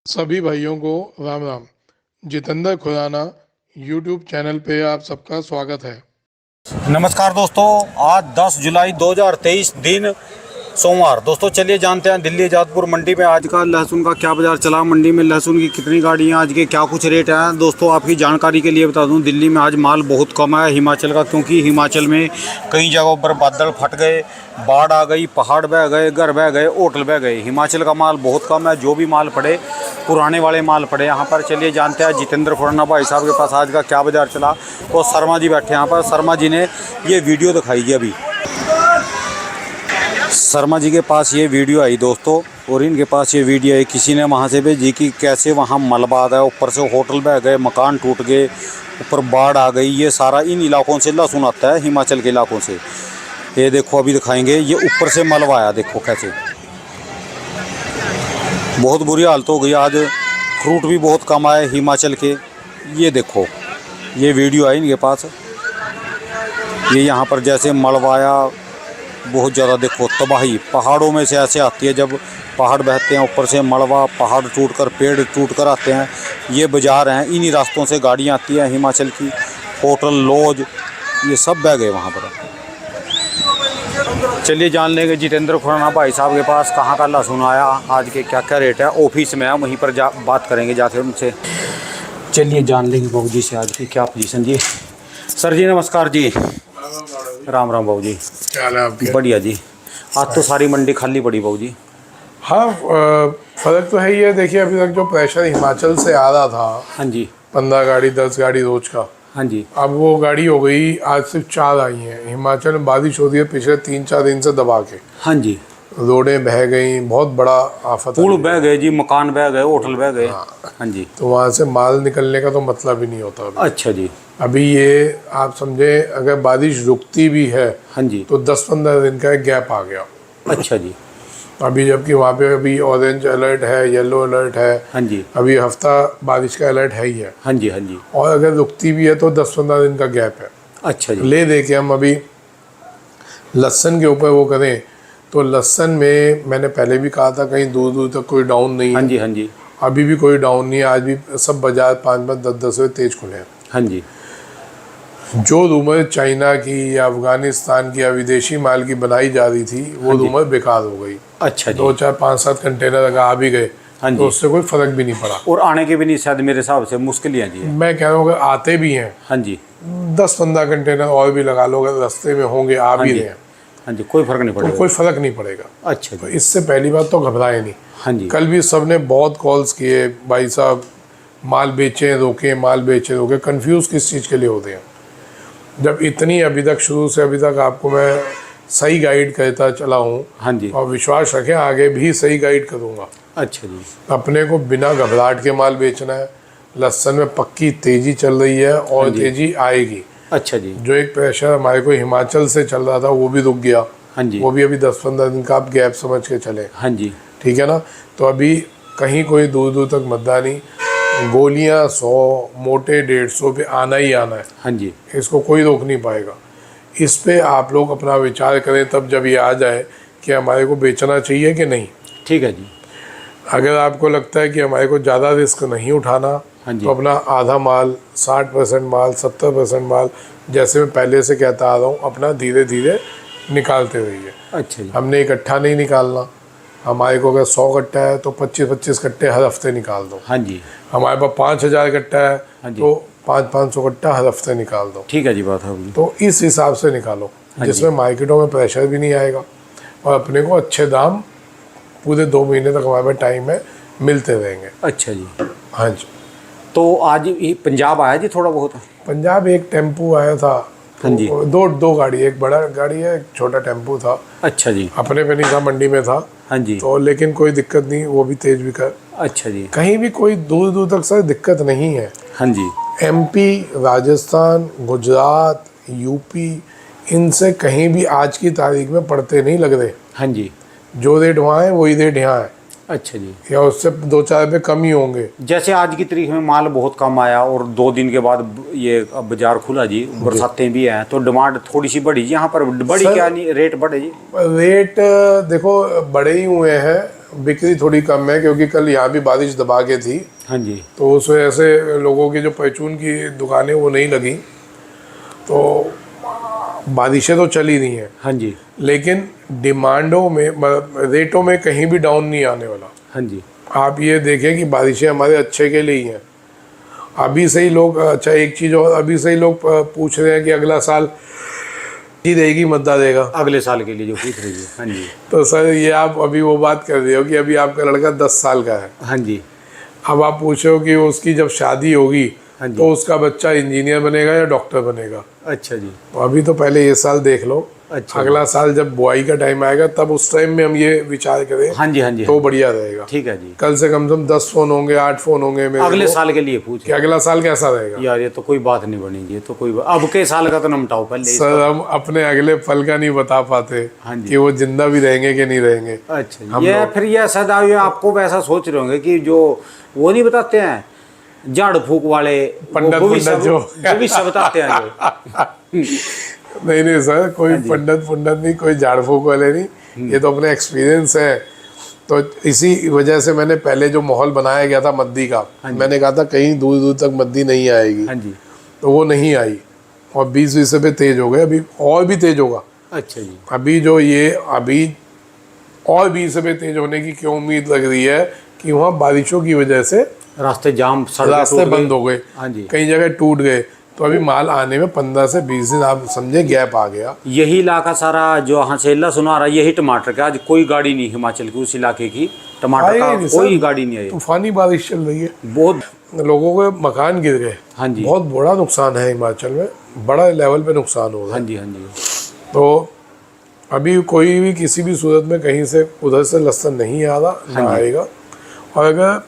सभी भाइयों को राम राम। जितेंद्र खुराना यूट्यूब चैनल पे आप सबका स्वागत है। नमस्कार दोस्तों, आज 10 जुलाई 2023 दिन सोमवार। दोस्तों चलिए जानते हैं दिल्ली जादपुर मंडी में आज का लहसुन का क्या बाजार चला, मंडी में लहसुन की कितनी गाड़ियां, आज के क्या कुछ रेट हैं। दोस्तों आपकी जानकारी के लिए बता दूं, दिल्ली में आज माल बहुत कम है हिमाचल का, क्योंकि हिमाचल में कई जगहों पर बादल फट गए, बाढ़ आ गई, पहाड़ बह गए, घर बह गए, होटल बह गए। हिमाचल का माल बहुत कम है, जो भी माल पड़े पुराने वाले माल पड़े यहाँ पर। चलिए जानते हैं जितेंद्र खुराना भाई साहब के पास आज का क्या बाजार चला। और शर्मा जी बैठे यहाँ पर, शर्मा जी ने ये वीडियो दिखाई है अभी। शर्मा जी के पास ये वीडियो आई दोस्तों, और इनके पास ये वीडियो आई, किसी ने वहाँ से भेजी कि कैसे वहाँ मलबा आ गया, ऊपर से होटल बह गए, मकान टूट गए, ऊपर बाढ़ आ गई। ये सारा इन इलाकों से लहसुन आता है, हिमाचल के इलाकों से। ये देखो अभी दिखाएंगे, ये ऊपर से मलबा आया, देखो कैसे बहुत बुरी हालत हो गई। आज फ्रूट भी बहुत कम आए हिमाचल के। ये देखो ये वीडियो आई इनके पास, ये यहाँ पर जैसे मलबा आया बहुत ज़्यादा। देखो तबाही पहाड़ों में से ऐसे आती है, जब पहाड़ बहते हैं ऊपर से मलबा, पहाड़ टूटकर, पेड़ टूटकर आते हैं। ये बाज़ार हैं, इन्हीं रास्तों से गाड़ियाँ आती हैं हिमाचल की। होटल, लॉज, ये सब बह गए वहाँ पर। चलिए जान लेंगे जितेंद्र खुराना भाई साहब के पास कहाँ का लहसुन आया, आज के क्या क्या रेट है। ऑफिस में है, वहीं पर बात करेंगे जाके उनसे। चलिए जान लेंगे बाबू जी से आज की क्या पोजीशन। जी सर जी नमस्कार जी। राम राम बाबू जी, क्या हाल है आपके? बढ़िया जी। आज तो सारी मंडी खाली पड़ी बाबू जी। हाँ, फर्क तो है ही है। देखिए अभी तक जो प्रेशर हिमाचल से आ रहा था, हाँ जी, 15 गाड़ी 10 गाड़ी रोज का, हाँ जी, अब वो गाड़ी हो गई, आज सिर्फ 4 आई हैं। हिमाचल में बारिश हो रही है पिछले 3-4 दिन से दबा के, हाँ जी। रोडें बह गई, बहुत बड़ा आफत पुल बह गए जी, मकान बह गए, होटल बह गए। हाँ जी। तो वहाँ से माल निकलने का तो मतलब ही नहीं होता अभी। अच्छा जी। अभी ये आप समझे, अगर बारिश रुकती भी है हाँ जी, तो 10-15 दिन का एक गैप आ गया। अच्छा जी। अभी जबकि वहाँ पे अभी ऑरेंज अलर्ट है, येलो अलर्ट है, हाँ जी, अभी हफ्ता बारिश का अलर्ट है ही है। हाँ जी, हाँ जी। और अगर रुकती भी है तो 10-15 दिन का गैप है। अच्छा जी। ले दे के हम अभी लहसुन के ऊपर वो करें तो लहसुन में मैंने पहले भी कहा था, कहीं दूर दूर तक कोई डाउन नहीं है। हाँ जी, हाँ जी, अभी भी कोई डाउन नहीं है। आज भी सब बाजार 5-5, 10-10 बजे तेज खुले हैं। हाँ जी। जो रूमर चाइना की या अफगानिस्तान की या विदेशी माल की बनाई जा रही थी, वो रूमर बेकार हो गई। अच्छा जी। 2-4-5-7 कंटेनर अगर आ भी गए तो उससे कोई फर्क भी नहीं पड़ा, और आने के भी नहीं शायद, मेरे हिसाब से मुश्किल है जी। मैं कह रहा हूँ अगर आते भी हैं, हाँ जी, 10-15 कंटेनर और भी लगा लो, अगर रास्ते में होंगे, आ भी रहे हैं, हाँ जी, कोई फर्क नहीं तो पड़ेगा। कोई फर्क नहीं पड़ेगा। अच्छा तो जी। इससे पहली बात तो घबराए नहीं। हाँ जी, कल भी सबने बहुत कॉल्स किए, भाई साहब माल बेचें रोके, माल बेचें रोके। कंफ्यूज किस चीज़ के लिए होते हैं, जब इतनी अभी तक शुरू से अभी तक आपको मैं सही गाइड करता चला हूँ। हाँ जी। और विश्वास रखें आगे भी सही गाइड करूँगा। अच्छा जी। अपने को बिना घबराहट के माल बेचना है। लहसुन में पक्की तेजी चल रही है और तेजी आएगी। अच्छा जी। जो एक प्रेशर हमारे को हिमाचल से चल रहा था वो भी रुक गया। हाँ जी, वो भी अभी 10-15 दिन का आप गैप समझ के चले, हाँ जी, ठीक है ना। तो अभी कहीं कोई दूर दूर तक मद्दा नहीं। गोलियां 100, मोटे 150 पे आना ही आना है। हाँ जी, इसको कोई रोक नहीं पाएगा। इस पे आप लोग अपना विचार करें, तब जब ये आ जाए कि हमारे को बेचना चाहिए कि नहीं। ठीक है जी। अगर आपको लगता है कि हमारे को ज़्यादा रिस्क नहीं उठाना, हाँ जी, तो अपना आधा माल, 60% माल, 70% माल, जैसे मैं पहले से कहता आ रहा हूँ, अपना धीरे धीरे निकालते रहिए। अच्छा जी। हमने इकट्ठा नहीं निकालना। हमारे को अगर 100 कट्टा है तो 25-25 कट्टे हर हफ्ते निकाल दो। हाँ जी, हमारे पास 5,000 कट्टा है हाँ जी, तो 500-500 कट्टा हर हफ्ते निकाल दो। ठीक है जी, बात होगी। तो इस हिसाब से निकालो, हाँ जिसमें मार्केटों में प्रेशर भी नहीं आएगा और अपने को अच्छे दाम पूरे 2 महीने तक हमारे पास टाइम है, मिलते रहेंगे। अच्छा जी। हाँ जी। तो आज ये पंजाब आया जी थोड़ा बहुत? पंजाब एक टेम्पू आया था। हाँ जी। तो दो गाड़ी, एक बड़ा गाड़ी है, एक छोटा टेम्पू था। अच्छा जी। अपने पे नहीं था, मंडी में था। हाँ जी। तो लेकिन कोई दिक्कत नहीं, वो भी तेज भी कर। अच्छा जी। कहीं भी कोई दूर दूर तक सर दिक्कत नहीं है। हाँ जी। MP, राजस्थान, गुजरात, यूपी, इनसे कहीं भी आज की तारीख में पड़ते नहीं लग रहे। हाँ जी। जो रेट वहाँ है वही रेट यहाँ है, अच्छा जी। या उससे 2-4 रुपये कम ही होंगे। जैसे आज की तारीख में माल बहुत कम आया और 2 दिन के बाद ये अब बाजार खुला जी, बरसातें भी हैं, तो डिमांड थोड़ी सी बढ़ी जी यहाँ पर। बढ़ी क्या नहीं, रेट बढ़े जी? रेट देखो बड़े ही हुए हैं, बिक्री थोड़ी कम है क्योंकि कल यहाँ भी बारिश दबा के थी, हाँ जी, तो उस वजह से लोगों की जो परचून की दुकानें वो नहीं लगी, तो बारिशें तो चली नहीं हैं, हाँ जी, लेकिन डिमांडों में रेटों में कहीं भी डाउन नहीं आने वाला। हाँ जी, आप ये देखें कि बारिशें हमारे अच्छे के लिए ही हैं। अभी से ही लोग, अच्छा एक चीज़ और, अभी से ही लोग पूछ रहे हैं कि अगला साल ही रहेगी मद्दा देगा, अगले साल के लिए जो पूछ रही है। हाँ जी, तो सर ये आप अभी वो बात कर रहे हो कि अभी आपका लड़का 10 साल का है, हाँ जी, अब आप पूछ रहे हो कि उसकी जब शादी होगी हाँ जी, तो उसका बच्चा इंजीनियर बनेगा या डॉक्टर बनेगा। अच्छा जी, तो अभी तो पहले ये साल देख लो, अच्छा, अगला साल जब बुआई का टाइम आएगा तब उस टाइम में हम ये विचार करें, हाँ जी, हाँ जी, तो बढ़िया रहेगा। ठीक है जी। कल से कम 10 फोन होंगे, 8 फोन होंगे मेरे अगले को, साल के लिए पूछ कि अगला साल कैसा रहेगा। यार, ये तो कोई बात नहीं बनेगी, ये तो कोई अब के साल का तो नमटाओ पहले। सर हम अपने अगले पल का नहीं बता पाते हाँ जी, कि वो जिंदा भी रहेंगे कि नहीं रहेंगे। अच्छा, ये फिर ये सदा ये आपको वैसा सोच रहे होंगे कि जो वो नहीं बताते हैं झाड़ फूक वाले पंडित जो भविष्य बताते हैं जो। नहीं सर, कोई पंडित नहीं, कोई झाड़ फूक वाले नहीं, ये तो अपने एक्सपीरियंस है। तो इसी वजह से मैंने पहले जो माहौल बनाया गया था मद्दी का, मैंने कहा था कहीं दूर दूर तक मद्दी नहीं आएगी, हाँ जी, तो वो नहीं आई और 20 रुपये तेज हो गए, अभी और भी तेज होगा। अच्छा जी, अभी जो ये अभी और 20 रुपये तेज होने की क्यों उम्मीद लग रही है कि वहाँ बारिशों की वजह से रास्ते जाम, रास्ते बंद हो गए, हाँ जी, कई जगह टूट गए, तो अभी माल आने में 15 से 20 दिन आप समझे गैप आ गया। यही इलाका सारा जो यहाँ से लहसुन आ रहा है, यही टमाटर का, आज कोई गाड़ी नहीं हिमाचल की उस इलाके की टमाटर का, कोई गाड़ी नहीं आई। तूफानी बारिश चल रही है, बहुत लोगों के मकान गिर गए, हाँ जी, बहुत बड़ा नुकसान है हिमाचल में, बड़ा लेवल पे नुकसान हो रहा है। हाँ जी, हाँ जी, तो अभी कोई भी किसी भी सूरत में कहीं से उधर से लहसुन नहीं आ रहा, ना आएगा, और अगर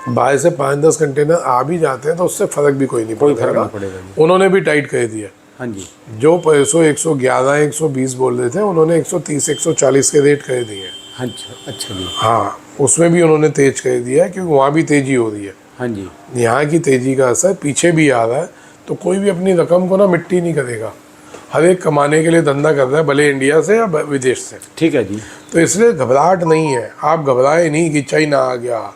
बाहर से 5-10 कंटेनर आ भी जाते हैं तो उससे फर्क भी कोई फर्क नहीं पड़ेगा। उन्होंने भी टाइट कर दिया, हाँ जी, जो पैसों 111 120 बोल रहे थे, उन्होंने 130 140 के रेट कर दिए। अच्छा, अच्छा जी, हाँ, उसमें भी उन्होंने तेज कर दिया है क्योंकि वहाँ भी तेजी हो रही है। हाँ जी, यहाँ की तेजी का असर पीछे भी आ रहा है, तो कोई भी अपनी रकम को ना मिट्टी नहीं करेगा, हर एक कमाने के लिए धंधा कर रहा है, भले इंडिया से या विदेश से। ठीक है जी, तो इसलिए घबराहट नहीं है, आप घबराए नहीं कि चाइना आ गया,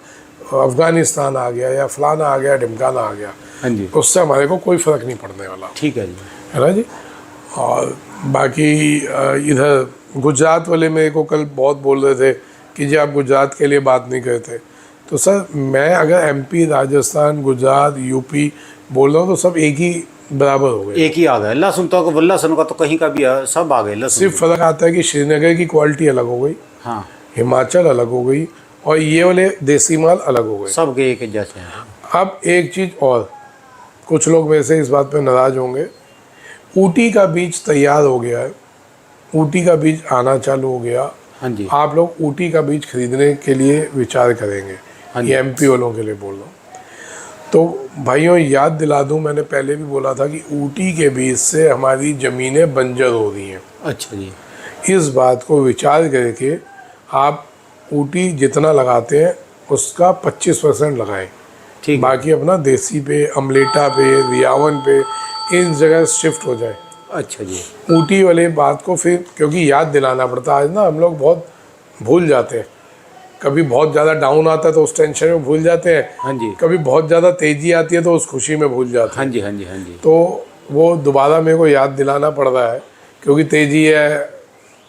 अफगानिस्तान आ गया, या फलाना आ गया, ढिमकाना आ गया, हाँ जी, उससे हमारे को कोई फ़र्क नहीं पड़ने वाला, ठीक है जी, है ना जी। और बाकी इधर गुजरात वाले मेरे को कल बहुत बोल रहे थे कि जी आप गुजरात के लिए बात नहीं करते, तो सर मैं अगर एमपी, राजस्थान, गुजरात, यूपी बोल रहा हूँ तो सब एक ही बराबर हो गए, एक ही आ गए। लहसुन का तो कहीं का भी है, सब आ गए लहसुन। सिर्फ फ़र्क आता है कि श्रीनगर की क्वालिटी अलग हो गई, हाँ, हिमाचल अलग हो गई, और ये वाले देसी माल अलग हो गए। सब के एक जैसे हैं। अब एक चीज़ और, कुछ लोग मेरे से इस बात पे नाराज़ होंगे, ऊटी का बीज तैयार हो गया है, ऊटी का बीज आना चालू हो गया, हाँ जी, आप लोग ऊटी का बीज खरीदने के लिए विचार करेंगे, हाँ जी, ये एमपी वालों के लिए बोल रहा हूँ। तो भाइयों याद दिला दूँ, मैंने पहले भी बोला था कि ऊटी के बीज से हमारी ज़मीनें बंजर हो रही हैं। अच्छा जी, इस बात को विचार करके आप ऊटी जितना लगाते हैं उसका 25% लगाएं, ठीक, बाकी अपना देसी पे, अमलेटा पे, रियावन पे, इन जगह शिफ्ट हो जाए। अच्छा जी, ऊटी वाले बात को फिर क्योंकि याद दिलाना पड़ता है, आज ना हम लोग बहुत भूल जाते हैं, कभी बहुत ज़्यादा डाउन आता है तो उस टेंशन में भूल जाते हैं, हाँ जी, कभी बहुत ज़्यादा तेज़ी आती है तो उस खुशी में भूल जाते हैं। हाँ जी, हाँ जी, हाँ जी, तो वो दोबारा मेरे को याद दिलाना पड़ रहा है क्योंकि तेज़ी है,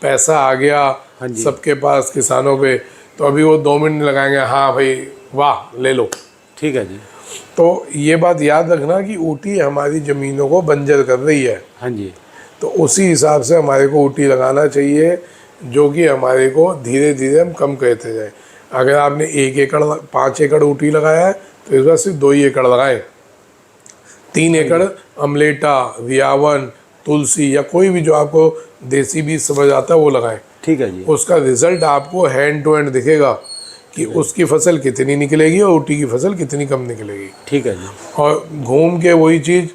पैसा आ गया हाँ जी, सबके पास किसानों पे, तो अभी वो 2 मिनट लगाएंगे, हाँ भाई वाह ले लो। ठीक है जी, तो ये बात याद रखना कि ऊटी हमारी ज़मीनों को बंजर कर रही है, हाँ जी, तो उसी हिसाब से हमारे को ऊटी लगाना चाहिए, जो कि हमारे को धीरे धीरे हम कम करते जाएं। अगर आपने 1 एकड़ 5 एकड़ ऊटी लगाया है तो इस बार सिर्फ 2 ही एकड़ लगाएं, 3 एकड़ अमलेटा, रियावन, तुलसी या कोई भी जो आपको देसी बीज समझ आता है वो लगाएं। ठीक है जी, उसका रिजल्ट आपको हैंड टू हैंड दिखेगा कि उसकी फसल कितनी निकलेगी और ऊटी की फसल कितनी कम निकलेगी। ठीक है जी, और घूम के वही चीज़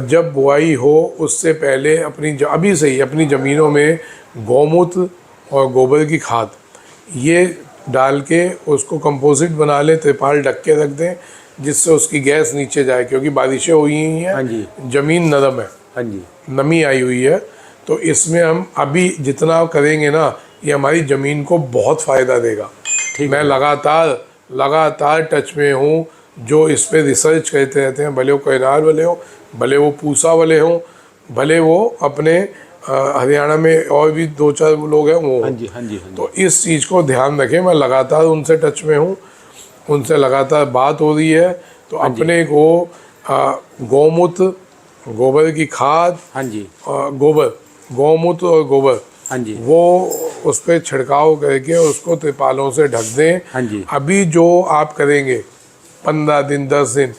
जब बुआई हो उससे पहले अभी से ही अपनी ज़मीनों में गौमूत्र और गोबर की खाद ये डाल के उसको कंपोजिट बना लें, त्रिपाल ढक के रख दें जिससे उसकी गैस नीचे जाए, क्योंकि बारिशें हुई ही हाँ हैं, जी, ज़मीन नरम है, हाँ जी, नमी आई हुई है, तो इसमें हम अभी जितना करेंगे ना ये हमारी ज़मीन को बहुत फ़ायदा देगा। ठीक मैं लगातार टच में हूँ, जो इस पे रिसर्च करते रहते हैं, भले वो कैनार वाले हों, भले वो पूसा वाले हों, भले वो अपने हरियाणा में और भी 2-4 लोग हैं वो। हाँ जी, हाँ जी, हाँ जी। तो इस चीज़ को ध्यान रखें, मैं लगातार उनसे टच में हूँ, उनसे लगातार बात हो रही है। तो अपने को गौमूत्र, गोबर की खाद, हाँ जी, गौमूत्र और गोबर, हाँ जी, वो उस पर छिड़काव करके उसको त्रिपालों से ढक दें। हाँ जी, अभी जो आप करेंगे 15 दिन 10 दिन,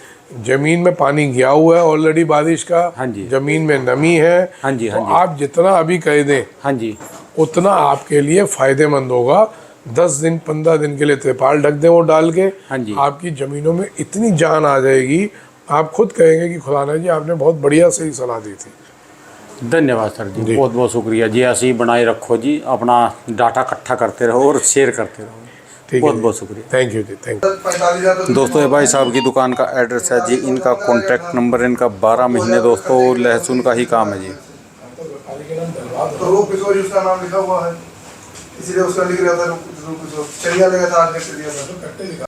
ज़मीन में पानी गया हुआ है ऑलरेडी बारिश का, हाँ जी, ज़मीन में नमी है। हाँ जी, हाँ तो जी, आप जितना अभी कर दें हाँ जी, उतना आपके लिए फ़ायदेमंद होगा। 10 दिन 15 दिन के लिए त्रिपाल ढक दें वो डाल के, हाँ जी। आपकी ज़मीनों में इतनी जान आ जाएगी, आप खुद कहेंगे कि खुदा जी आपने बहुत बढ़िया सही सलाह दी थी। धन्यवाद सर जी, बहुत बहुत शुक्रिया जी। ऐसे ही बनाए रखो जी, अपना डाटा इकट्ठा करते रहो और शेयर करते रहो। ठीक बहुत है, बहुत शुक्रिया। Thank you ji, thank you. दोस्तों ये भाई साहब की दुकान का एड्रेस है जी, इनका कॉन्टैक्ट नंबर, इनका 12 महीने दोस्तों लहसुन का ही काम है जी। तो वो किसी और उसका नाम लिखा हुआ है, इसीलिए उसका लिख रहा था, चलिया लगा था, आगे से दिया था।